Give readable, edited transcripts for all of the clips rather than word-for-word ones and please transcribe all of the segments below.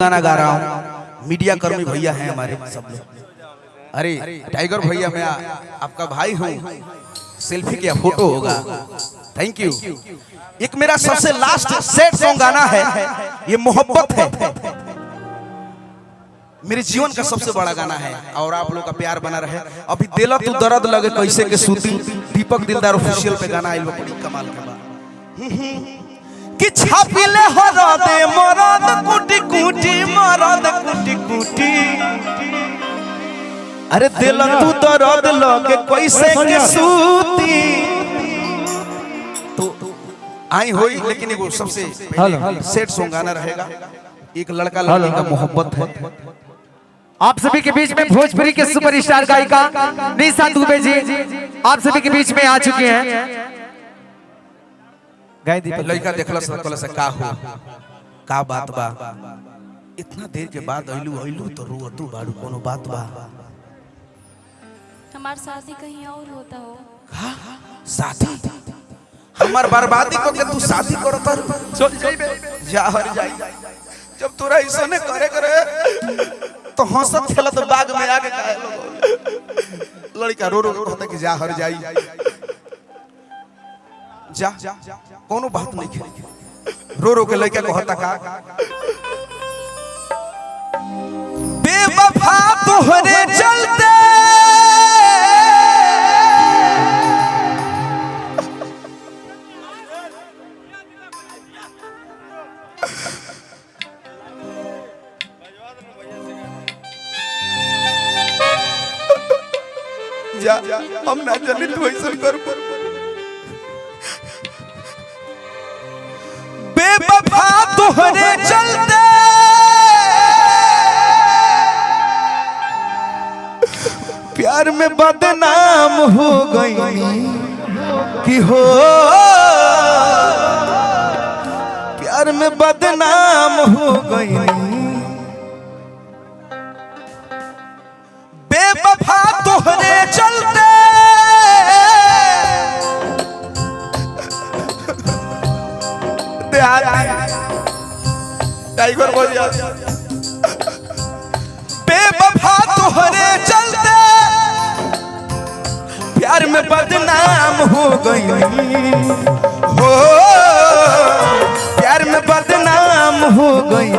गाना गा रहा हूँ। मीडिया कर्मी भैया हैं हमारे सब लोग। अरे टाइगर भैया, मैं आपका भाई हूँ। सेल्फी क्या फोटो होगा। Thank you. एक मेरा सबसे लास्ट सेट सॉन्ग गाना है, ये मोहब्बत है। मेरे जीवन का सबसे बड़ा गाना है और आप लोग का प्यार बना रहे। अभी दिला तू दर्द लगे कैसे के सूती दीपक दिलदार ऑफिशियल पे गाना आइल बड़ी कमाल के बा कि छापिले हरदे मरद कुटी कुटी मरद कुटी कुटी। अरे दिल तू दर्द लगे कैसे के सूती। तो आई होई, लेकिन वो सबसे सेट सॉन्ग गाना रहेगा। एक लड़का लड़की का मोहब्बत है। आप सभी के बीच में भोजपुरी के सुपरस्टार गायिका निशा दुबे जी आप सभी के बीच में आ चुके हैं। लड़का देखला से का हो का बात बा, इतना देर के बाद अइलू तो रो तू बाड़ू कोनो बात बा। हमार शादी कहीं और होता हो। हां शादी हमार बर्बादी को के तू शादी करत चल जाइबे जा हर जाई। जब तोरा ऐसने करे तो हंसत खेलत बाग में आके काहे लोग। लड़का रो रो कहता कि जा हर जाई जा कोनो बात नहीं खेली। रो रो के लड़का कहता का बेवफा तोहरे चलते जा हम ना जानी तू ऐसा कर बेवफा तोहरे चलते प्यार में बदनाम हो गई कि हो प्यार में बदनाम हो गई। बेवफा तोहरे चलते टाइगर भैया बेवफा तोहरे चलते प्यार में बदनाम हो गई हो प्यार में बदनाम हो गई।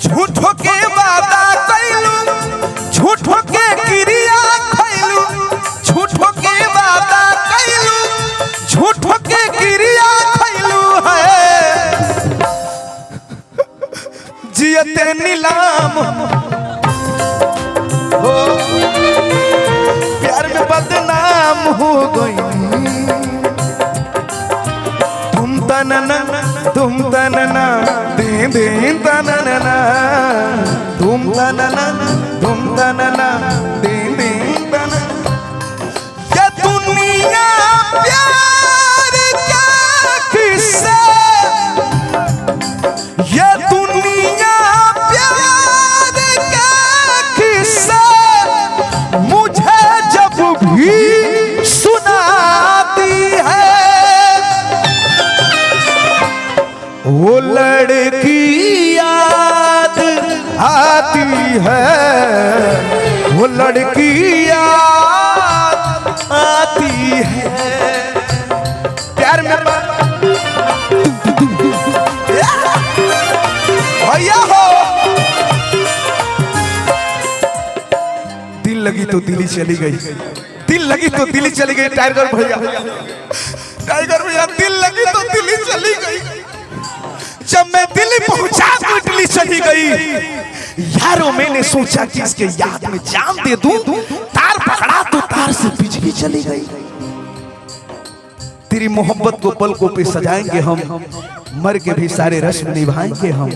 झूठो के वादा कैलू झूठो के क्रिया खैलू झूठो के वादा कैलू झूठो के क्रिया खैलू है जियते नीलाम हो प्यार में बदनाम हो गई। तुम तनना दे दे तनना तुम तनना दे दे तनना। ये दुनिया प्यार का किस्सा ये दुनिया प्यार का किस्सा मुझे जब भी सुनाती है वो लड़की याद आती है वो लड़की याद आती है। प्यार में भैया हो दिल लगी तो दिल्ली चली गई दिल लगी तो दिल्ली चली गई। टाइगर भैया दिल लगी तो दिल्ली चली गई। जब मैं दिल्ली पहुंचा तो इटली चली गई। यारों मैंने सोचा कि इसके याद में जान दे दूं, तार पकड़ा तो तार से बिजली चली गई। तेरी मोहब्बत को पलकों पे सजाएंगे हम मर के भी सारे रस्म निभाएंगे हम।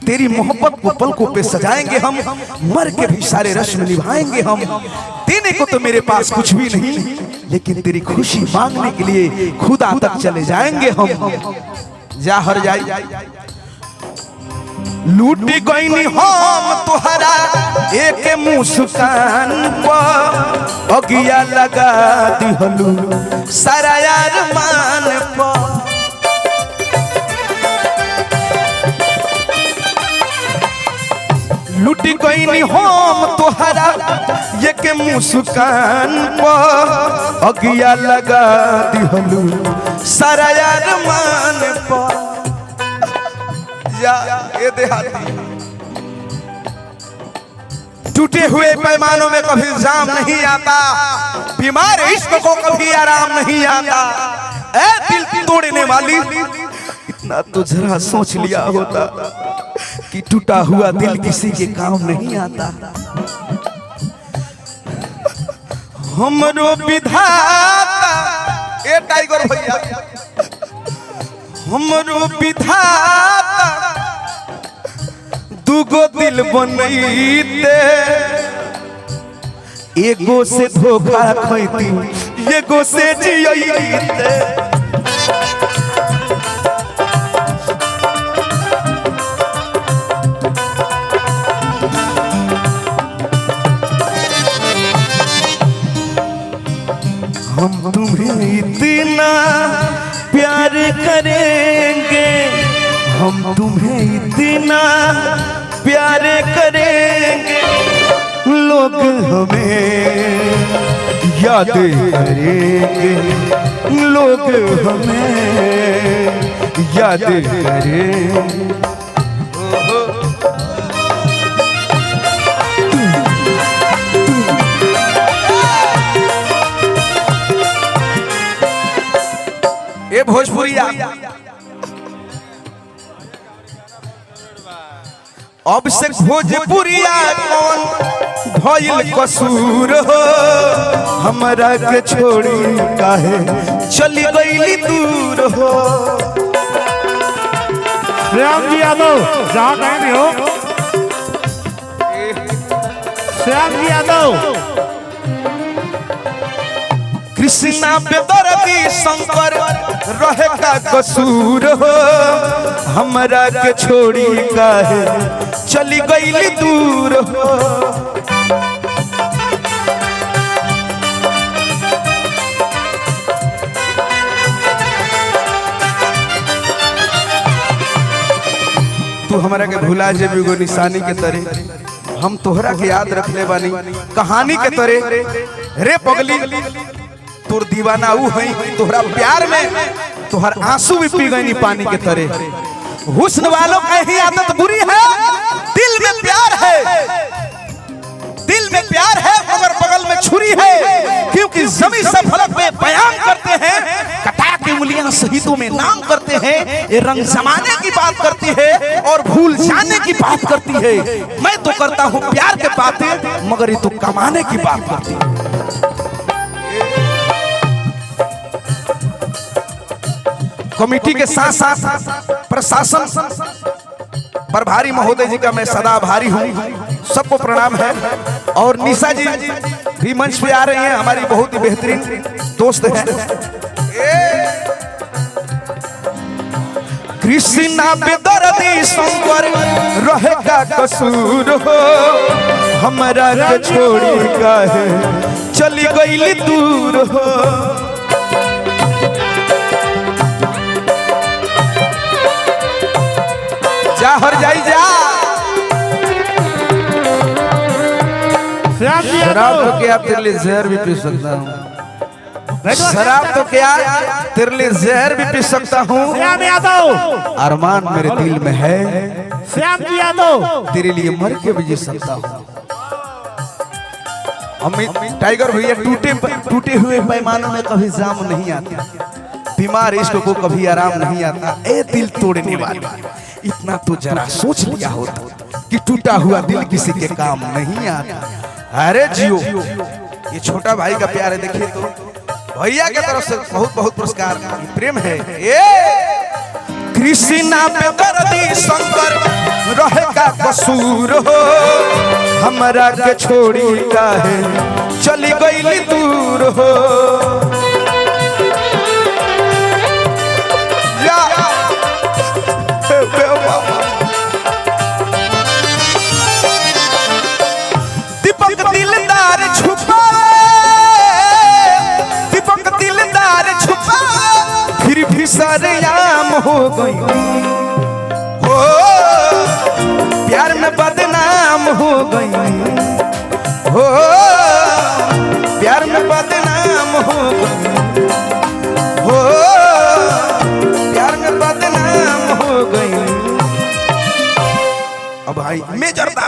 तेरी मोहब्बत को पलकों पे सजाएंगे हम मर के भी सारे रस्म निभाएंगे हम। देने को तो मेरे पास कुछ भी नहीं, लेकिन तेरी खुशी मांगने के लिए खुदा तक चले जाएंगे हम। जा हर जाई लूटी गईनी हम तुहरा एक मुस्कान पर अगिया लगा दिहलू सारा यार मान पर लूटी गईनी हम तुहरा एक मुस्कान पर अगिया लगा दिहलू सारा यार मान पर ये देहाती टूटे हुए पैमानों में कभी जाम नहीं आता, बीमार इश्क को कभी आराम नहीं आता। ऐ दिल तोड़ने वाली, इतना तो जरा सोच लिया होता कि टूटा हुआ दिल किसी के काम नहीं आता। हमरो विधाता, ए टाइगर भैया, हमरो विधाता दुगो दिल बनैते, एगो से धोखा खैती एगो से जियैते। हम तुम्हें इतना प्यार करेंगे, हम तुम्हें इतना प्यार करेंगे, लोग हमें याद करेंगे, लोग हमें याद करेंगे। ये भोजपुरिया अब से भोजपुरिया कौन भइल कसूर हो, हमरा के छोड़ी काहे चली गईली दूर हो। श्याम जी यादव जहाँ कहीं भी हो, श्याम जी यादव। कृष्णा बेदर्दी शंकर रहे का कसूर हो, हमरा के छोड़ी काहे चली गईली दूर हो। तू हमरा के भुला जेबी गो निशानी के तरह, हम तोहरा के याद रखले बानी कहानी के तरह। रे पगली तोर दीवाना ऊ है, तोहरा प्यार में तोहर आंसू भी पी गई पानी के तरह। हुस्न वालों का ही आदत बुरी है, दिल में प्यार है, दिल में प्यार है मगर बगल में छुरी है। क्योंकि जमीन से फलक में बयान करते हैं, कटा के उंगलियां शहीदों में नाम करते हैं। ये रंग जमाने की बात करती है और भूल जाने की बात करती है। मैं तो करता हूँ प्यार के बातें, मगर ये तो कमाने की बात करती है। कमेटी के साथ साथ प्रशासन प्रभारी महोदय जी का मैं सदा आभारी हूँ, सबको प्रणाम है। और निशा जी भी मंच पे आ रही हैं, हमारी बहुत ही बेहतरीन दोस्त हैं। कृष्णा बेदर्दी शंकर रहे का कसूर हो, हमरा के छोड़ी काहे चली गईली दूर हो। जा हर जाई जा। शराब तो क्या तेरे लिए जहर भी पी सकता हूँ, शराब तो क्या तेरे लिए जहर भी पी सकता हूँ। श्याम यादव अरमान मेरे दिल में है, श्याम जी यादव तेरे लिए मर के भी जी सकता हूँ। अमित टाइगर भैया टूटे हुए पैमानों में कभी जाम नहीं आता, बीमार इश्क को कभी आराम नहीं आता। ए दिल तोड़ने वाला, इतना तो जरा सोच लिया होता कि टूटा हुआ दिल किसी के काम नहीं आता। अरे जियो, ये छोटा भाई का प्यार है, देखिए तो भैया के तरफ से बहुत बहुत पुरस्कार, प्रेम है। ये कृष्णा बेदर्दी शंकर रहे का कसूर हो, हमरा के छोड़ी काहे चली गईली दूर हो। सरेआम हो गई हो, प्यार में बदनाम हो गई हो, प्यार में बदनाम हो गई हो, प्यार में बदनाम हो गई। अब भाई मेजर